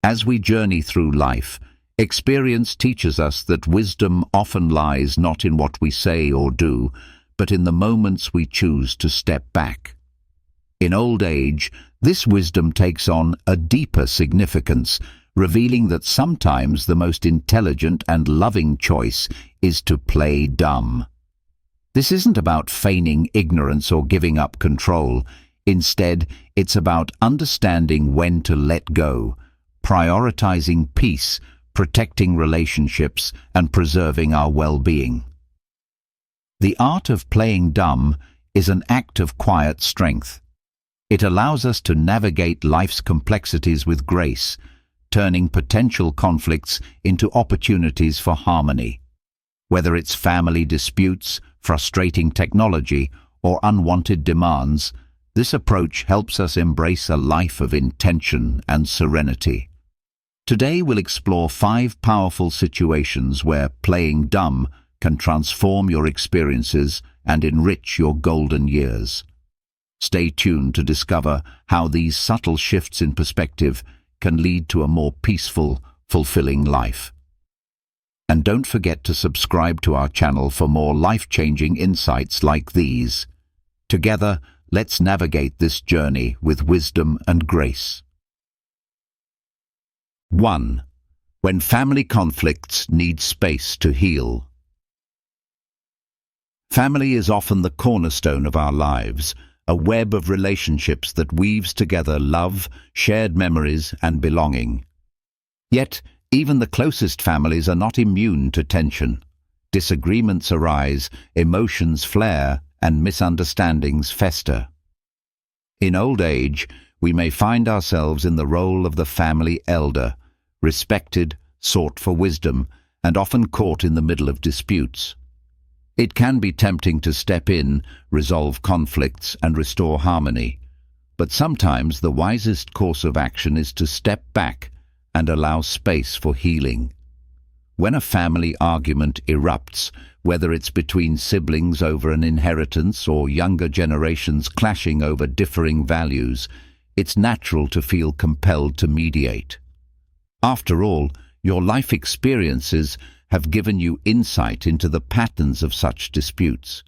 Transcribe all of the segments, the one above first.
As we journey through life, experience teaches us that wisdom often lies not in what we say or do, but in the moments we choose to step back. In old age, this wisdom takes on a deeper significance, revealing that sometimes the most intelligent and loving choice is to play dumb. This isn't about feigning ignorance or giving up control. Instead, it's about understanding when to let go, prioritizing peace, protecting relationships, and preserving our well-being. The art of playing dumb is an act of quiet strength. It allows us to navigate life's complexities with grace, turning potential conflicts into opportunities for harmony. Whether it's family disputes, frustrating technology, or unwanted demands, this approach helps us embrace a life of intention and serenity. Today we'll explore 5 powerful situations where playing dumb can transform your experiences and enrich your golden years. Stay tuned to discover how these subtle shifts in perspective can lead to a more peaceful, fulfilling life. And don't forget to subscribe to our channel for more life-changing insights like these. Together, let's navigate this journey with wisdom and grace. 1. When family conflicts need space to heal. Family is often the cornerstone of our lives, a web of relationships that weaves together love, shared memories, and belonging. Yet, even the closest families are not immune to tension. Disagreements arise, emotions flare, and misunderstandings fester. In old age, we may find ourselves in the role of the family elder, respected, sought for wisdom, and often caught in the middle of disputes. It can be tempting to step in, resolve conflicts, and restore harmony. But sometimes the wisest course of action is to step back and allow space for healing. When a family argument erupts, whether it's between siblings over an inheritance or younger generations clashing over differing values, it's natural to feel compelled to mediate. After all, your life experiences have given you insight into the patterns of such disputes.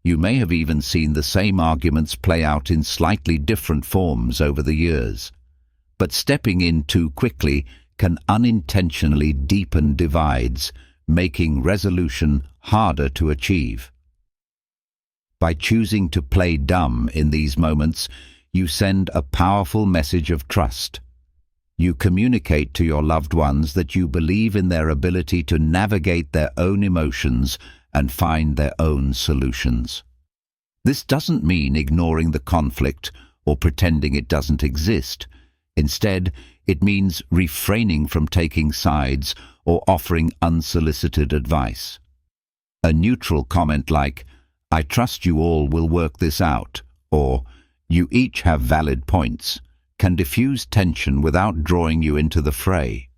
You may have even seen the same arguments play out in slightly different forms over the years. But stepping in too quickly can unintentionally deepen divides, making resolution harder to achieve. By choosing to play dumb in these moments, you send a powerful message of trust. You communicate to your loved ones that you believe in their ability to navigate their own emotions and find their own solutions. This doesn't mean ignoring the conflict or pretending it doesn't exist. Instead, it means refraining from taking sides or offering unsolicited advice. A neutral comment like, "I trust you all will work this out," or "You each have valid points," can diffuse tension without drawing you into the fray.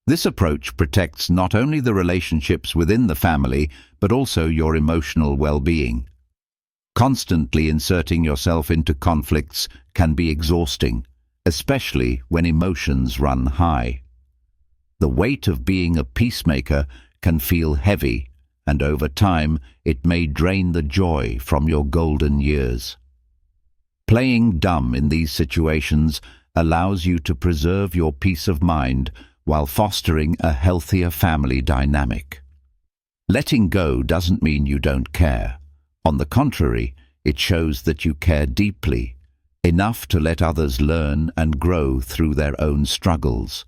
This approach protects not only the relationships within the family, but also your emotional well-being. Constantly inserting yourself into conflicts can be exhausting, especially when emotions run high. The weight of being a peacemaker can feel heavy, and over time it may drain the joy from your golden years. Playing dumb in these situations allows you to preserve your peace of mind while fostering a healthier family dynamic. Letting go doesn't mean you don't care. On the contrary, it shows that you care deeply, enough to let others learn and grow through their own struggles.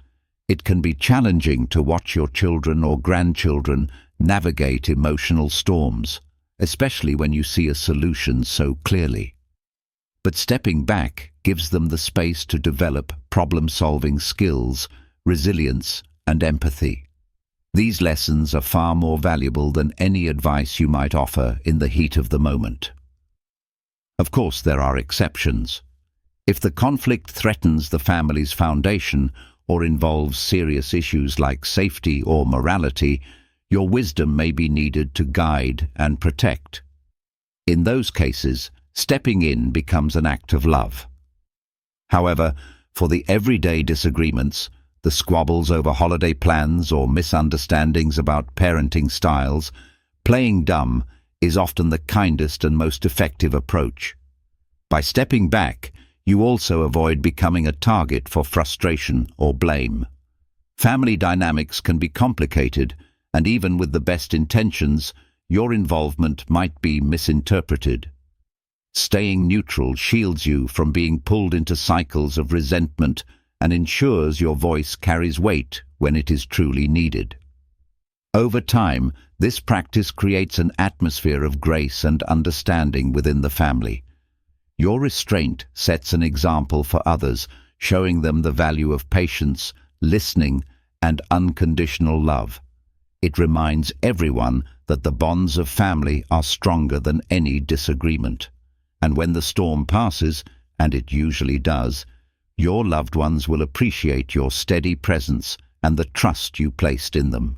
It can be challenging to watch your children or grandchildren navigate emotional storms, especially when you see a solution so clearly. But stepping back gives them the space to develop problem-solving skills, resilience, and empathy. These lessons are far more valuable than any advice you might offer in the heat of the moment. Of course, there are exceptions. If the conflict threatens the family's foundation or involves serious issues like safety or morality, your wisdom may be needed to guide and protect. In those cases, stepping in becomes an act of love. However, for the everyday disagreements, the squabbles over holiday plans or misunderstandings about parenting styles, playing dumb is often the kindest and most effective approach. By stepping back, you also avoid becoming a target for frustration or blame. Family dynamics can be complicated, and even with the best intentions, your involvement might be misinterpreted. Staying neutral shields you from being pulled into cycles of resentment and ensures your voice carries weight when it is truly needed. Over time, this practice creates an atmosphere of grace and understanding within the family. Your restraint sets an example for others, showing them the value of patience, listening, and unconditional love. It reminds everyone that the bonds of family are stronger than any disagreement. And when the storm passes, and it usually does, your loved ones will appreciate your steady presence and the trust you placed in them.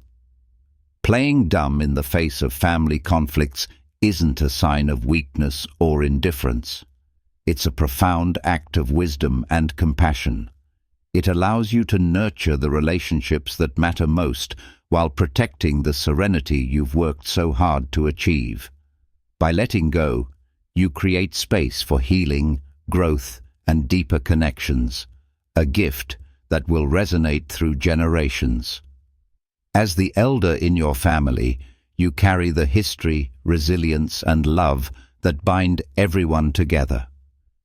Playing dumb in the face of family conflicts isn't a sign of weakness or indifference. It's a profound act of wisdom and compassion. It allows you to nurture the relationships that matter most while protecting the serenity you've worked so hard to achieve. By letting go, you create space for healing, growth, and deeper connections, a gift that will resonate through generations. As the elder in your family, you carry the history, resilience, and love that bind everyone together.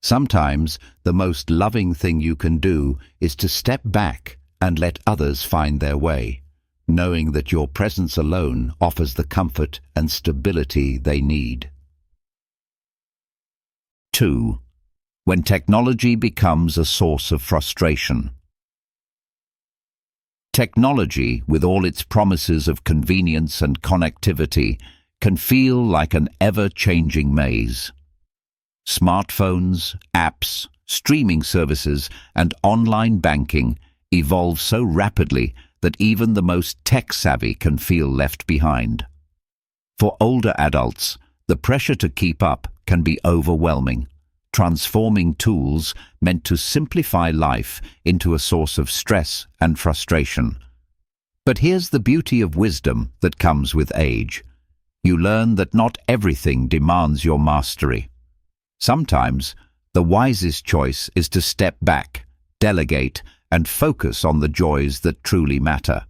Sometimes, the most loving thing you can do is to step back and let others find their way, knowing that your presence alone offers the comfort and stability they need. 2. When technology becomes a source of frustration. Technology, with all its promises of convenience and connectivity, can feel like an ever-changing maze. Smartphones, apps, streaming services, and online banking evolve so rapidly that even the most tech-savvy can feel left behind. For older adults, the pressure to keep up can be overwhelming, transforming tools meant to simplify life into a source of stress and frustration. But here's the beauty of wisdom that comes with age. You learn that not everything demands your mastery. Sometimes, the wisest choice is to step back, delegate, and focus on the joys that truly matter.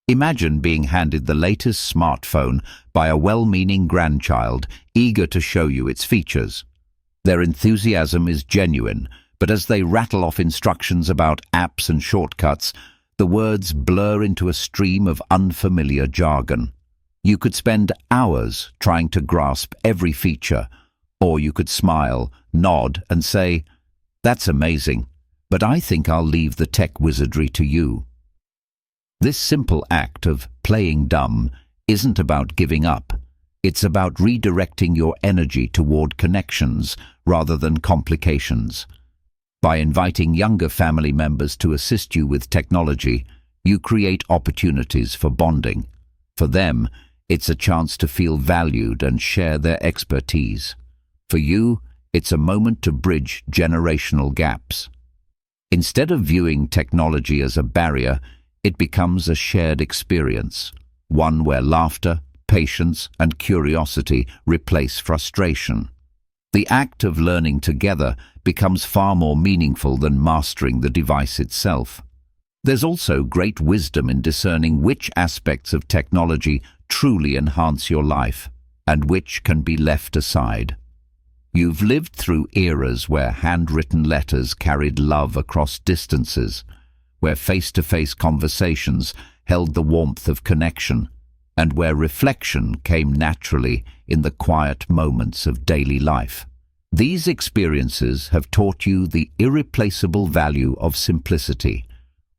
Imagine being handed the latest smartphone by a well-meaning grandchild eager to show you its features. Their enthusiasm is genuine, but as they rattle off instructions about apps and shortcuts, the words blur into a stream of unfamiliar jargon. You could spend hours trying to grasp every feature, or you could smile, nod, and say, "That's amazing, but I think I'll leave the tech wizardry to you." This simple act of playing dumb isn't about giving up. It's about redirecting your energy toward connections rather than complications. By inviting younger family members to assist you with technology, you create opportunities for bonding. For them, it's a chance to feel valued and share their expertise. For you, it's a moment to bridge generational gaps. Instead of viewing technology as a barrier, it becomes a shared experience, one where laughter, patience, and curiosity replace frustration. The act of learning together becomes far more meaningful than mastering the device itself. There's also great wisdom in discerning which aspects of technology truly enhance your life and which can be left aside. You've lived through eras where handwritten letters carried love across distances, where face-to-face conversations held the warmth of connection, and where reflection came naturally in the quiet moments of daily life. These experiences have taught you the irreplaceable value of simplicity.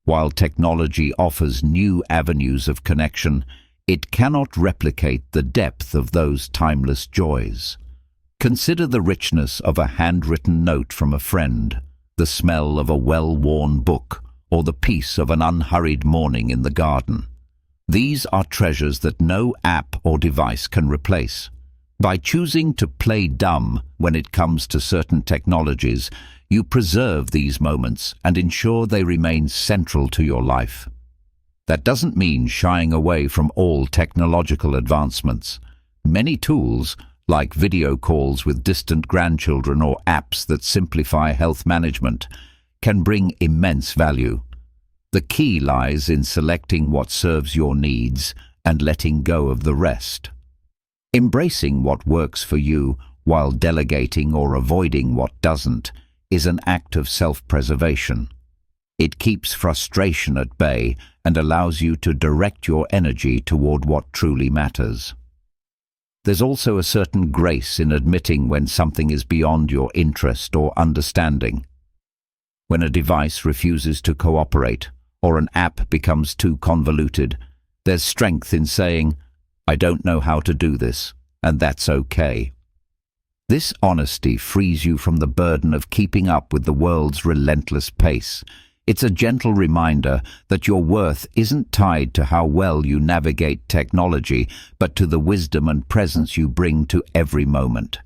While technology offers new avenues of connection, it cannot replicate the depth of those timeless joys. Consider the richness of a handwritten note from a friend, the smell of a well-worn book, or the peace of an unhurried morning in the garden. These are treasures that no app or device can replace. By choosing to play dumb when it comes to certain technologies, you preserve these moments and ensure they remain central to your life. That doesn't mean shying away from all technological advancements. Many tools, like video calls with distant grandchildren or apps that simplify health management, can bring immense value. The key lies in selecting what serves your needs and letting go of the rest. Embracing what works for you while delegating or avoiding what doesn't is an act of self-preservation. It keeps frustration at bay and allows you to direct your energy toward what truly matters. There's also a certain grace in admitting when something is beyond your interest or understanding. When a device refuses to cooperate or an app becomes too convoluted, there's strength in saying, "I don't know how to do this," and that's okay. This honesty frees you from the burden of keeping up with the world's relentless pace. It's a gentle reminder that your worth isn't tied to how well you navigate technology, but to the wisdom and presence you bring to every moment.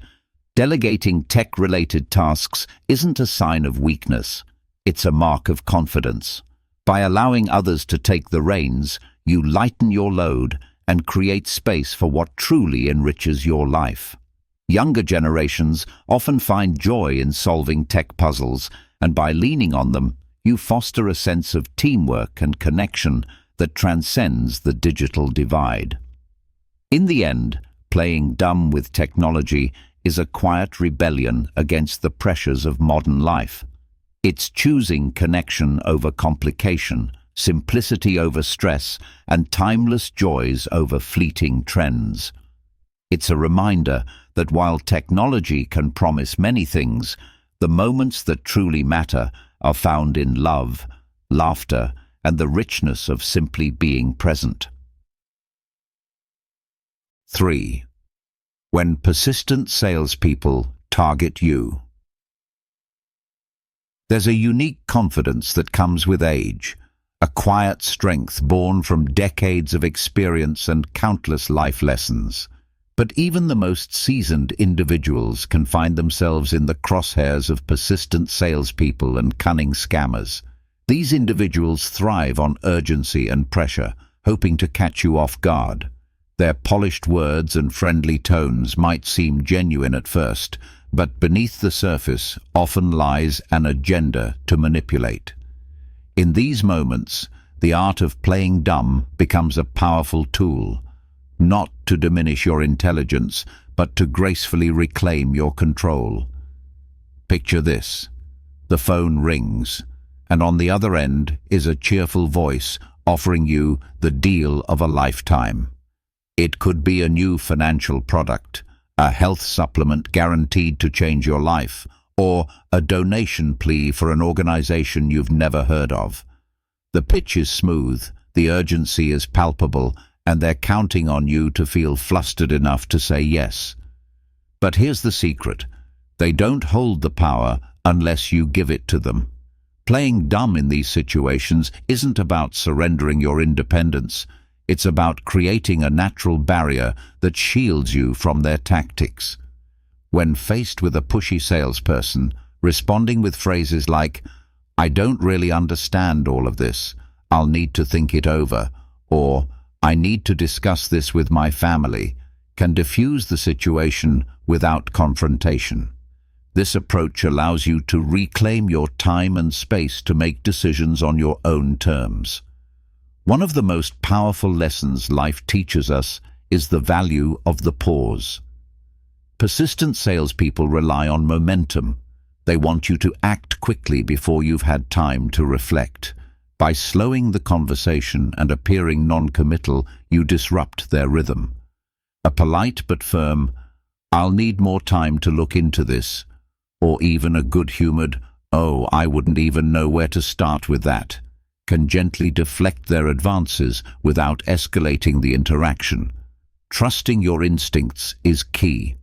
Delegating tech-related tasks isn't a sign of weakness. It's a mark of confidence. By allowing others to take the reins, you lighten your load and create space for what truly enriches your life. Younger generations often find joy in solving tech puzzles, and by leaning on them, you foster a sense of teamwork and connection that transcends the digital divide. In the end, playing dumb with technology is a quiet rebellion against the pressures of modern life. It's choosing connection over complication, simplicity over stress, and timeless joys over fleeting trends. It's a reminder that while technology can promise many things, the moments that truly matter are found in love, laughter, and the richness of simply being present. 3. When persistent salespeople target you. There's a unique confidence that comes with age, a quiet strength born from decades of experience and countless life lessons. But even the most seasoned individuals can find themselves in the crosshairs of persistent salespeople and cunning scammers. These individuals thrive on urgency and pressure, hoping to catch you off guard. Their polished words and friendly tones might seem genuine at first, but beneath the surface often lies an agenda to manipulate. In these moments, the art of playing dumb becomes a powerful tool, not to diminish your intelligence, but to gracefully reclaim your control. Picture this. The phone rings, and on the other end is a cheerful voice offering you the deal of a lifetime. It could be a new financial product, a health supplement guaranteed to change your life, or a donation plea for an organization you've never heard of. The pitch is smooth, the urgency is palpable, and they're counting on you to feel flustered enough to say yes. But here's the secret. They don't hold the power unless you give it to them. Playing dumb in these situations isn't about surrendering your independence. It's about creating a natural barrier that shields you from their tactics. When faced with a pushy salesperson, responding with phrases like, "I don't really understand all of this, I'll need to think it over," or "I need to discuss this with my family," can diffuse the situation without confrontation. This approach allows you to reclaim your time and space to make decisions on your own terms. One of the most powerful lessons life teaches us is the value of the pause. Persistent salespeople rely on momentum. They want you to act quickly before you've had time to reflect. By slowing the conversation and appearing non-committal, you disrupt their rhythm. A polite but firm, "I'll need more time to look into this," or even a good-humored, "Oh, I wouldn't even know where to start with that," can gently deflect their advances without escalating the interaction. Trusting your instincts is key.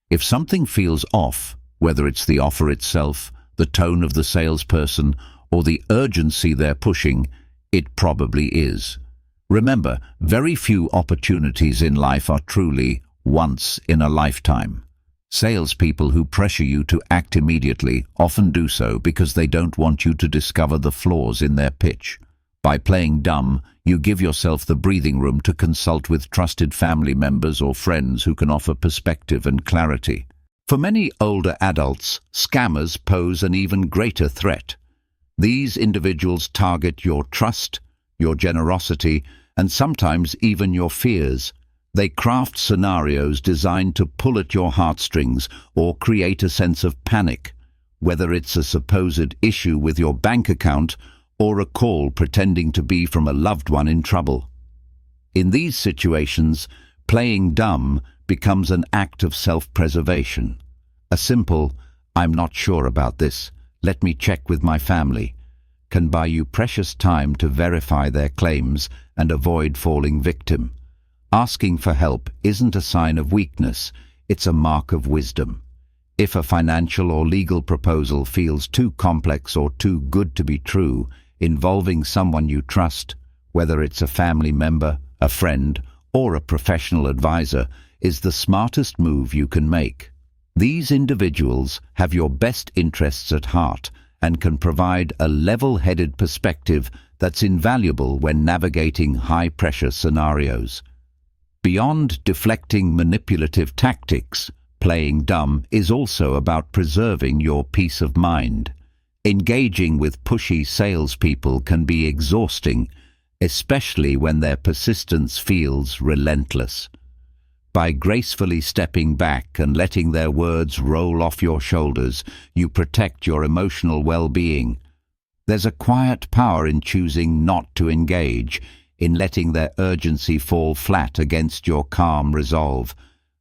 If something feels off, whether it's the offer itself, the tone of the salesperson, or the urgency they're pushing, it probably is. Remember, very few opportunities in life are truly once in a lifetime. Salespeople who pressure you to act immediately often do so because they don't want you to discover the flaws in their pitch. By playing dumb, you give yourself the breathing room to consult with trusted family members or friends who can offer perspective and clarity. For many older adults, scammers pose an even greater threat. These individuals target your trust, your generosity, and sometimes even your fears. They craft scenarios designed to pull at your heartstrings or create a sense of panic, whether it's a supposed issue with your bank account or a call pretending to be from a loved one in trouble. In these situations, playing dumb becomes an act of self-preservation. A simple, "I'm not sure about this, let me check with my family," can buy you precious time to verify their claims and avoid falling victim. Asking for help isn't a sign of weakness, it's a mark of wisdom. If a financial or legal proposal feels too complex or too good to be true, involving someone you trust, whether it's a family member, a friend, or a professional advisor, is the smartest move you can make. These individuals have your best interests at heart and can provide a level-headed perspective that's invaluable when navigating high-pressure scenarios. Beyond deflecting manipulative tactics, playing dumb is also about preserving your peace of mind. Engaging with pushy salespeople can be exhausting, especially when their persistence feels relentless. By gracefully stepping back and letting their words roll off your shoulders, you protect your emotional well-being. There's a quiet power in choosing not to engage, in letting their urgency fall flat against your calm resolve.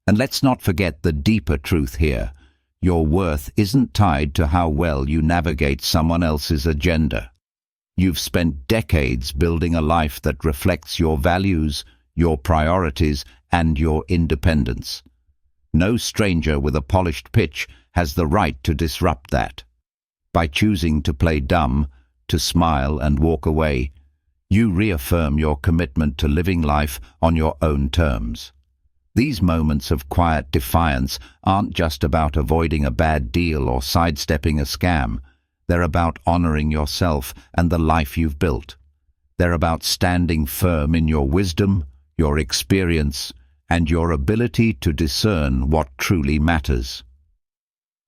And let's not forget the deeper truth here. Your worth isn't tied to how well you navigate someone else's agenda. You've spent decades building a life that reflects your values, your priorities, and your independence. No stranger with a polished pitch has the right to disrupt that. By choosing to play dumb, to smile and walk away, you reaffirm your commitment to living life on your own terms. These moments of quiet defiance aren't just about avoiding a bad deal or sidestepping a scam. They're about honoring yourself and the life you've built. They're about standing firm in your wisdom, your experience, and your ability to discern what truly matters.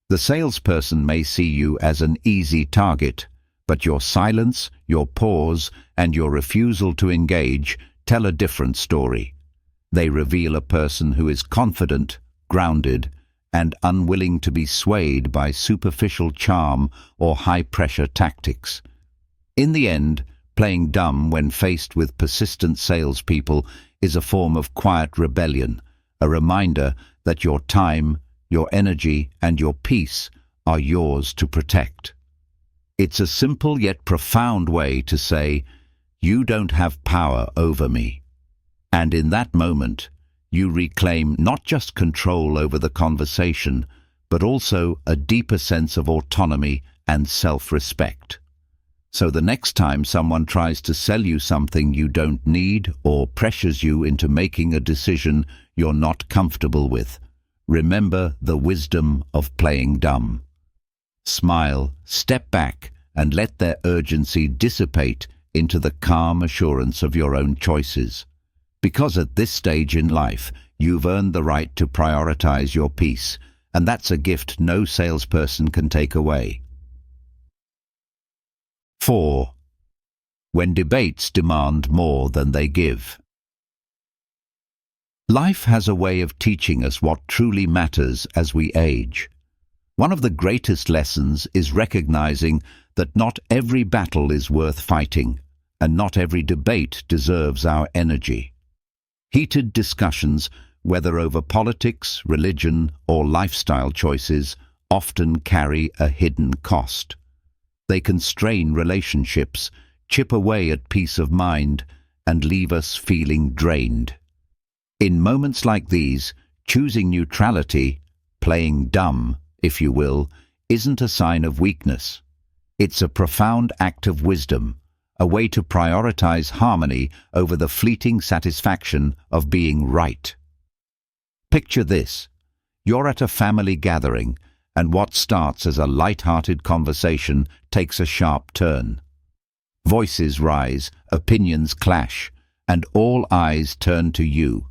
The salesperson may see you as an easy target, but your silence, your pause, and your refusal to engage tell a different story. They reveal a person who is confident, grounded, and unwilling to be swayed by superficial charm or high-pressure tactics. In the end, playing dumb when faced with persistent salespeople is a form of quiet rebellion, a reminder that your time, your energy, and your peace are yours to protect. It's a simple yet profound way to say, "You don't have power over me." And in that moment, you reclaim not just control over the conversation, but also a deeper sense of autonomy and self-respect. So the next time someone tries to sell you something you don't need or pressures you into making a decision you're not comfortable with, remember the wisdom of playing dumb. Smile, step back, and let their urgency dissipate into the calm assurance of your own choices. Because at this stage in life, you've earned the right to prioritize your peace, and that's a gift no salesperson can take away. 4. When debates demand more than they give. Life has a way of teaching us what truly matters as we age. One of the greatest lessons is recognizing that not every battle is worth fighting, and not every debate deserves our energy. Heated discussions, whether over politics, religion, or lifestyle choices, often carry a hidden cost. They can strain relationships, chip away at peace of mind, and leave us feeling drained. In moments like these, choosing neutrality, playing dumb, if you will, isn't a sign of weakness. It's a profound act of wisdom, a way to prioritize harmony over the fleeting satisfaction of being right. Picture this. You're at a family gathering, and what starts as a light-hearted conversation takes a sharp turn. Voices rise, opinions clash, and all eyes turn to you,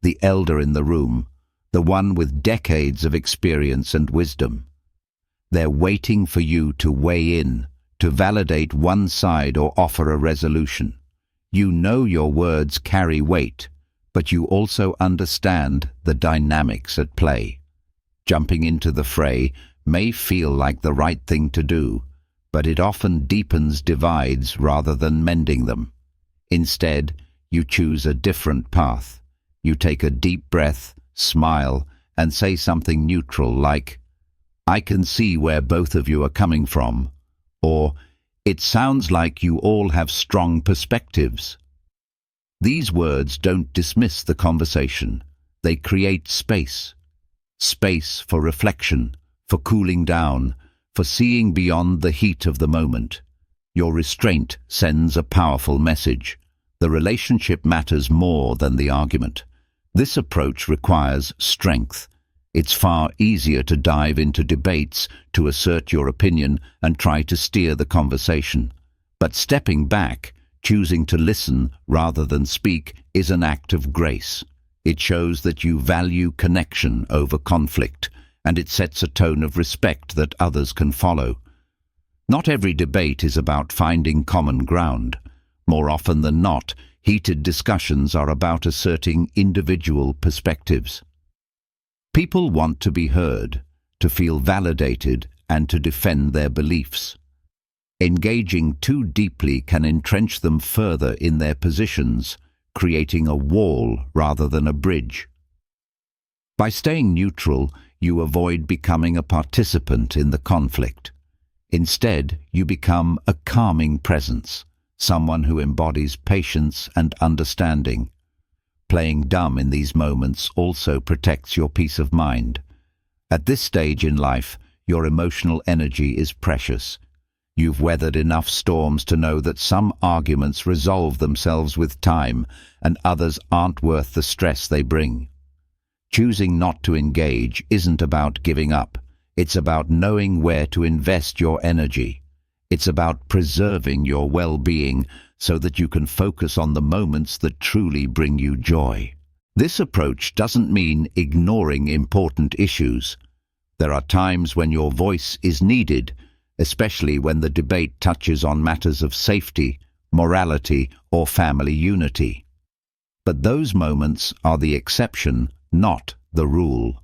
the elder in the room, the one with decades of experience and wisdom. They're waiting for you to weigh in, to validate one side or offer a resolution. You know your words carry weight, but you also understand the dynamics at play. Jumping into the fray may feel like the right thing to do, but it often deepens divides rather than mending them. Instead, you choose a different path. You take a deep breath, smile, and say something neutral like, "I can see where both of you are coming from," or "It sounds like you all have strong perspectives." These words don't dismiss the conversation. They create space. Space for reflection, for cooling down, for seeing beyond the heat of the moment. Your restraint sends a powerful message. The relationship matters more than the argument. This approach requires strength. It's far easier to dive into debates, to assert your opinion and try to steer the conversation. But stepping back, choosing to listen rather than speak, is an act of grace. It shows that you value connection over conflict, and it sets a tone of respect that others can follow. Not every debate is about finding common ground. More often than not, heated discussions are about asserting individual perspectives. People want to be heard, to feel validated, and to defend their beliefs. Engaging too deeply can entrench them further in their positions, creating a wall rather than a bridge. By staying neutral, you avoid becoming a participant in the conflict. Instead, you become a calming presence, someone who embodies patience and understanding. Playing dumb in these moments also protects your peace of mind. At this stage in life, your emotional energy is precious. You've weathered enough storms to know that some arguments resolve themselves with time, and others aren't worth the stress they bring. Choosing not to engage isn't about giving up. It's about knowing where to invest your energy. It's about preserving your well-being so that you can focus on the moments that truly bring you joy. This approach doesn't mean ignoring important issues. There are times when your voice is needed, especially when the debate touches on matters of safety, morality, or family unity. But those moments are the exception, not the rule.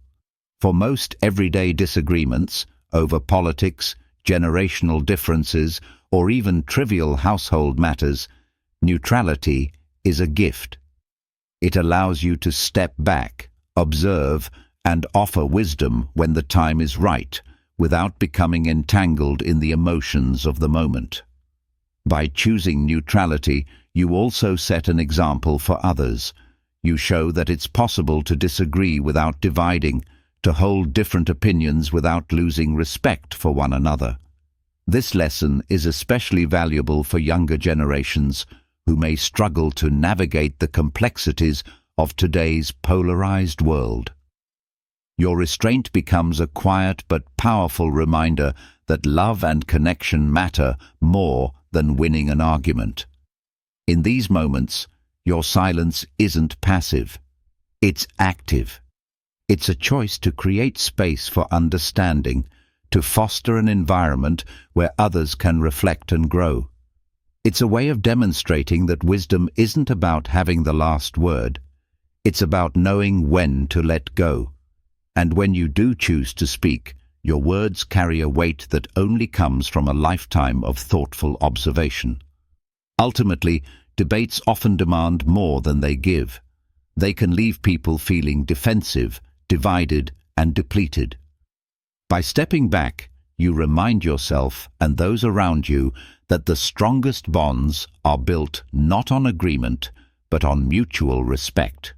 For most everyday disagreements over politics, generational differences, or even trivial household matters, neutrality is a gift. It allows you to step back, observe, and offer wisdom when the time is right, without becoming entangled in the emotions of the moment. By choosing neutrality, you also set an example for others. You show that it's possible to disagree without dividing, to hold different opinions without losing respect for one another. This lesson is especially valuable for younger generations who may struggle to navigate the complexities of today's polarized world. Your restraint becomes a quiet but powerful reminder that love and connection matter more than winning an argument. In these moments, your silence isn't passive. It's active. It's a choice to create space for understanding, to foster an environment where others can reflect and grow. It's a way of demonstrating that wisdom isn't about having the last word. It's about knowing when to let go. And when you do choose to speak, your words carry a weight that only comes from a lifetime of thoughtful observation. Ultimately, debates often demand more than they give. They can leave people feeling defensive, divided, and depleted. By stepping back, you remind yourself and those around you that the strongest bonds are built not on agreement, but on mutual respect.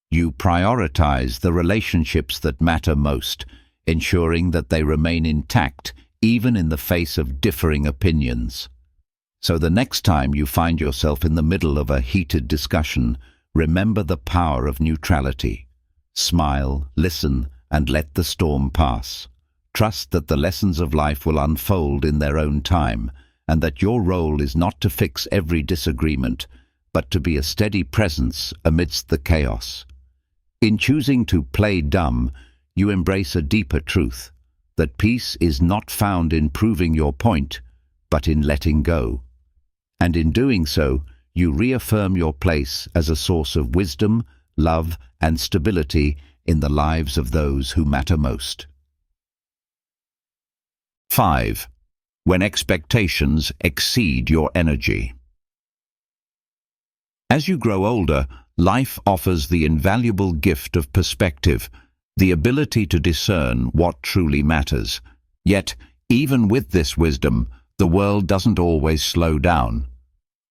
You prioritize the relationships that matter most, ensuring that they remain intact even in the face of differing opinions. So the next time you find yourself in the middle of a heated discussion, remember the power of neutrality. Smile, listen, and let the storm pass. Trust that the lessons of life will unfold in their own time, and that your role is not to fix every disagreement, but to be a steady presence amidst the chaos. In choosing to play dumb, you embrace a deeper truth, that peace is not found in proving your point, but in letting go. And in doing so, you reaffirm your place as a source of wisdom, love, and stability in the lives of those who matter most. 5. When expectations exceed your energy. As you grow older, life offers the invaluable gift of perspective, the ability to discern what truly matters. Yet, even with this wisdom, the world doesn't always slow down.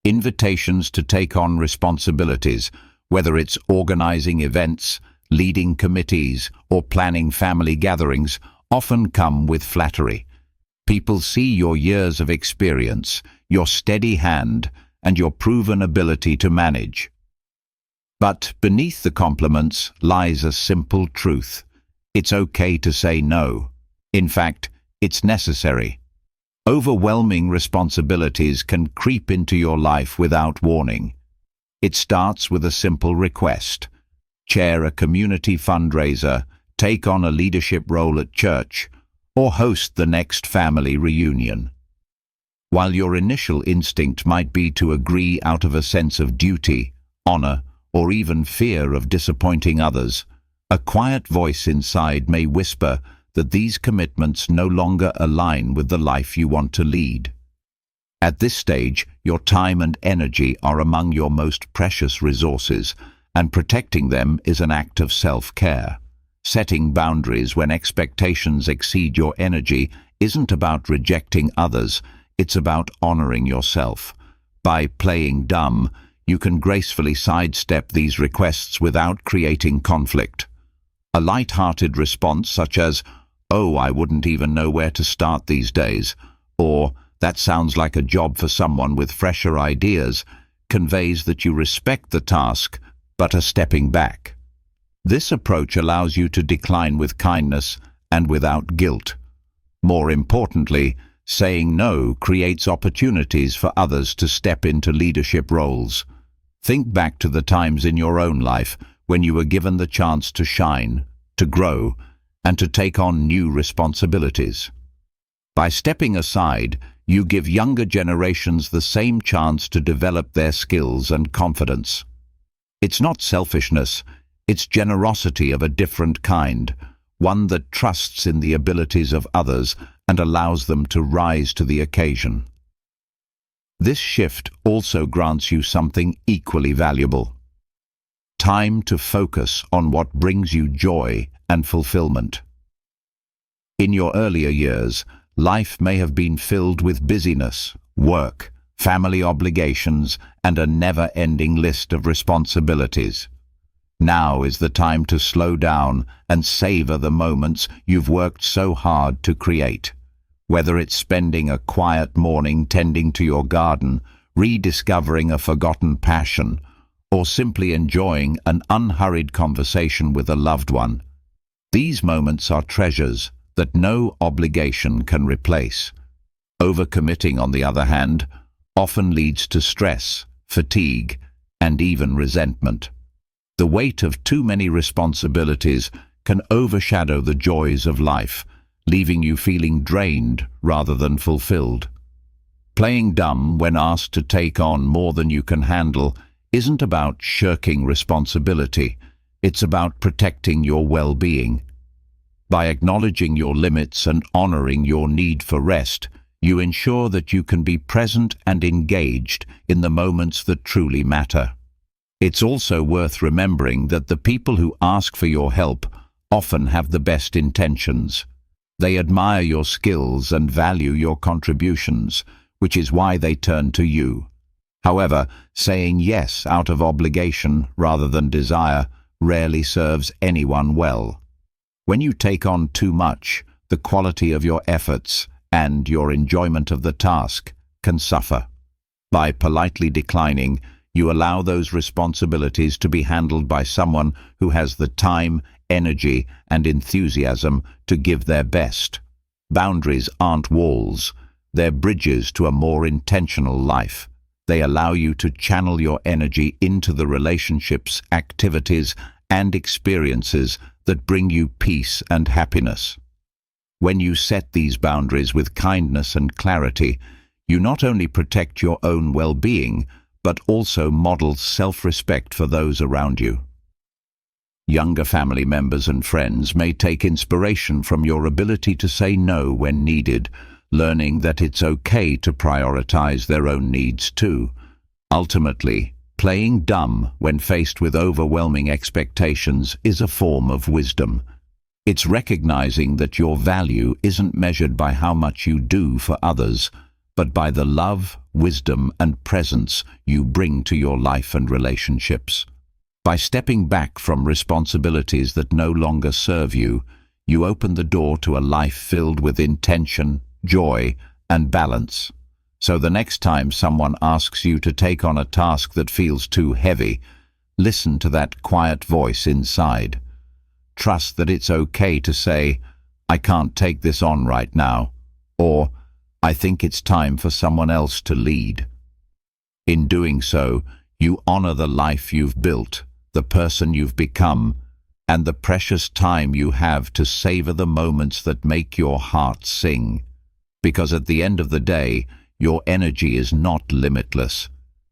Invitations to take on responsibilities, whether it's organizing events, leading committees, or planning family gatherings, often come with flattery. People see your years of experience, your steady hand, and your proven ability to manage. But beneath the compliments lies a simple truth. It's okay to say no. In fact, it's necessary. Overwhelming responsibilities can creep into your life without warning. It starts with a simple request. Chair a community fundraiser, take on a leadership role at church, or host the next family reunion. While your initial instinct might be to agree out of a sense of duty, honor, or even fear of disappointing others, a quiet voice inside may whisper that these commitments no longer align with the life you want to lead. At this stage, your time and energy are among your most precious resources, and protecting them is an act of self-care. Setting boundaries when expectations exceed your energy isn't about rejecting others, it's about honoring yourself. By playing dumb, you can gracefully sidestep these requests without creating conflict. A light-hearted response such as, "Oh, I wouldn't even know where to start these days," or "That sounds like a job for someone with fresher ideas," conveys that you respect the task but are stepping back. This approach allows you to decline with kindness and without guilt. More importantly, saying no creates opportunities for others to step into leadership roles. Think back to the times in your own life when you were given the chance to shine, to grow, and to take on new responsibilities. By stepping aside, you give younger generations the same chance to develop their skills and confidence. It's not selfishness, it's generosity of a different kind, one that trusts in the abilities of others and allows them to rise to the occasion. This shift also grants you something equally valuable: time to focus on what brings you joy and fulfillment. In your earlier years, life may have been filled with busyness, work, family obligations, and a never-ending list of responsibilities. Now is the time to slow down and savor the moments you've worked so hard to create. Whether it's spending a quiet morning tending to your garden, rediscovering a forgotten passion, or simply enjoying an unhurried conversation with a loved one, these moments are treasures that no obligation can replace. Overcommitting, on the other hand, often leads to stress, fatigue, and even resentment. The weight of too many responsibilities can overshadow the joys of life, leaving you feeling drained rather than fulfilled. Playing dumb when asked to take on more than you can handle isn't about shirking responsibility, it's about protecting your well-being. By acknowledging your limits and honoring your need for rest, you ensure that you can be present and engaged in the moments that truly matter. It's also worth remembering that the people who ask for your help often have the best intentions. They admire your skills and value your contributions, which is why they turn to you. However, saying yes out of obligation rather than desire rarely serves anyone well. When you take on too much, the quality of your efforts and your enjoyment of the task can suffer. By politely declining, you allow those responsibilities to be handled by someone who has the time, energy, and enthusiasm to give their best. Boundaries aren't walls. They're bridges to a more intentional life. They allow you to channel your energy into the relationships, activities, and experiences that bring you peace and happiness. When you set these boundaries with kindness and clarity, you not only protect your own well-being, but also model self-respect for those around you. Younger family members and friends may take inspiration from your ability to say no when needed, learning that it's okay to prioritize their own needs too. Ultimately, playing dumb when faced with overwhelming expectations is a form of wisdom. It's recognizing that your value isn't measured by how much you do for others, but by the love, wisdom, and presence you bring to your life and relationships. By stepping back from responsibilities that no longer serve you, you open the door to a life filled with intention, joy, and balance. So the next time someone asks you to take on a task that feels too heavy, listen to that quiet voice inside. Trust that it's okay to say, "I can't take this on right now," or "I think it's time for someone else to lead." In doing so, you honor the life you've built, the person you've become, and the precious time you have to savor the moments that make your heart sing. Because at the end of the day, your energy is not limitless,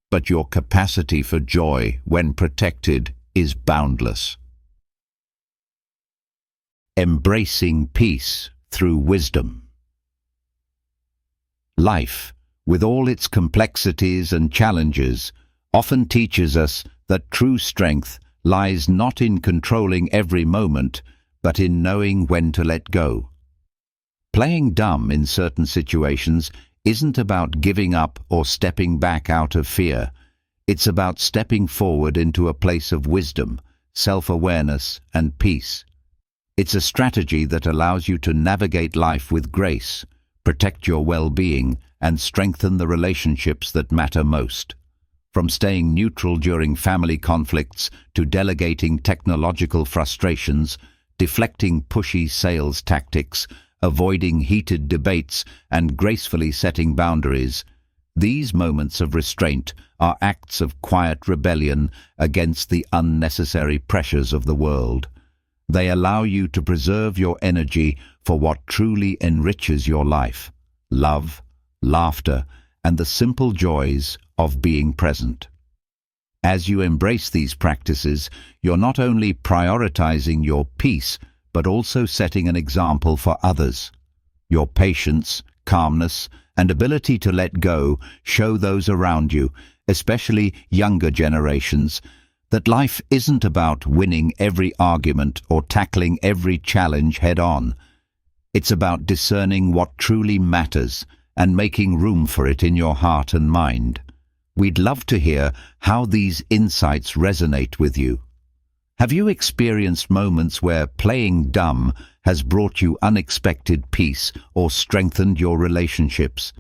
but your capacity for joy, when protected, is boundless. Embracing peace through wisdom. Life, with all its complexities and challenges, often teaches us that true strength lies not in controlling every moment, but in knowing when to let go. Playing dumb in certain situations isn't about giving up or stepping back out of fear. It's about stepping forward into a place of wisdom, self-awareness, and peace. It's a strategy that allows you to navigate life with grace, protect your well-being, and strengthen the relationships that matter most. From staying neutral during family conflicts to delegating technological frustrations, deflecting pushy sales tactics, avoiding heated debates, and gracefully setting boundaries, these moments of restraint are acts of quiet rebellion against the unnecessary pressures of the world. They allow you to preserve your energy for what truly enriches your life: love, laughter, and the simple joys of being present. As you embrace these practices, you're not only prioritizing your peace, but also setting an example for others. Your patience, calmness, and ability to let go show those around you, especially younger generations, that life isn't about winning every argument or tackling every challenge head-on. It's about discerning what truly matters and making room for it in your heart and mind. We'd love to hear how these insights resonate with you. Have you experienced moments where playing dumb has brought you unexpected peace or strengthened your relationships?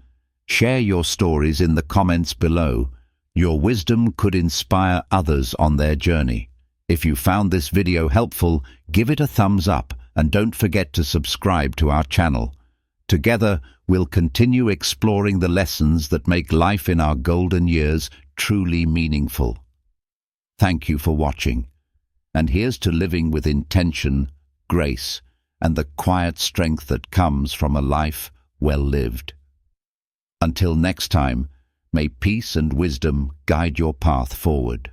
Share your stories in the comments below. Your wisdom could inspire others on their journey. If you found this video helpful, give it a thumbs up and don't forget to subscribe to our channel. Together, we'll continue exploring the lessons that make life in our golden years truly meaningful. Thank you for watching. And here's to living with intention, grace, and the quiet strength that comes from a life well lived. Until next time, may peace and wisdom guide your path forward.